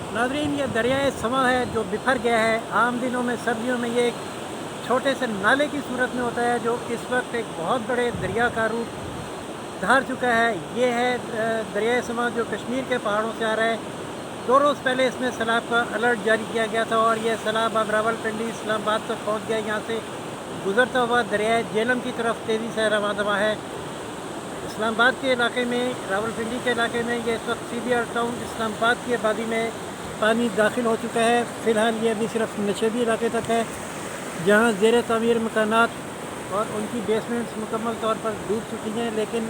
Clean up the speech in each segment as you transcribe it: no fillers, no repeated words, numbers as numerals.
नाज़रीन, ये दरियाए समा है जो बिखर गया है। आम दिनों में सर्दियों में ये एक छोटे से नाले की सूरत में होता है, जो इस वक्त एक बहुत बड़े दरिया का रूप धार चुका है। ये है दरियाए समा जो कश्मीर के पहाड़ों से आ रहा है। 2 रोज़ पहले इसमें सैलाब का अलर्ट जारी किया गया था और ये सैलाब अब रावलपिंडी इस्लामाबाद तक पहुँच गया। यहाँ से गुजरता हुआ दरियाए झेलम की तरफ तेज़ी से रवां दवा है। इस्लामाबाद के इलाके में, रावलपिंडी के इलाके में ये इस वक्त CBR टाउन इस्लामाबाद की आबादी में पानी दाखिल हो चुका है। फ़िलहाल ये अभी सिर्फ नशेबी इलाके तक है, जहाँ ज़ेर तामीर मकानात और उनकी बेसमेंट्स मुकम्मल तौर पर डूब चुकी हैं। लेकिन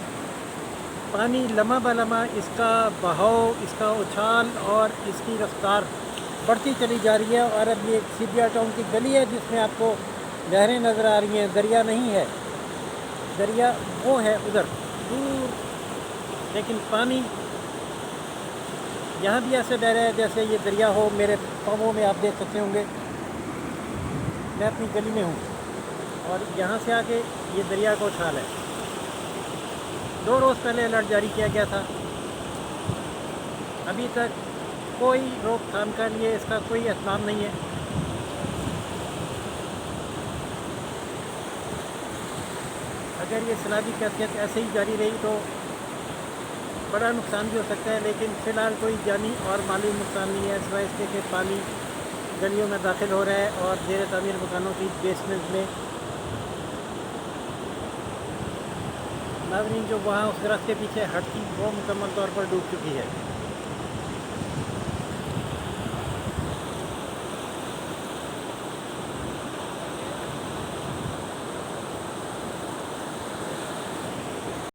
पानी लम्हा ब लम्हा इसका बहाव, इसका उछाल और इसकी रफ्तार बढ़ती चली जा रही है। और अब ये CBR टाउन की गली है जिसमें आपको लहरें नज़र आ रही हैं। दरिया नहीं है, दरिया वो है उधर दूर, लेकिन पानी यहाँ भी ऐसे बह रहा है जैसे ये दरिया हो। मेरे पाँवों में आप देख सकते होंगे, मैं अपनी गली में हूँ और यहाँ से आके ये दरिया का उछाल है। 2 रोज़ पहले अलर्ट जारी किया गया था, अभी तक कोई रोकथाम का लिए इसका कोई एहतमाम नहीं है। अगर ये सैलाबी कैफियत ऐसे ही जारी रही तो बड़ा नुकसान भी हो सकता है, लेकिन फ़िलहाल कोई जानी और माली नुकसान नहीं है, सिवाय इसके कि पानी गलियों में दाखिल हो रहा है और ज़ेर तामीर मकानों की बेसमेंट में। नाज़रीन, जो वहाँ उस दरख्त के पीछे हट थी वो मुकम्मल तौर पर डूब चुकी है।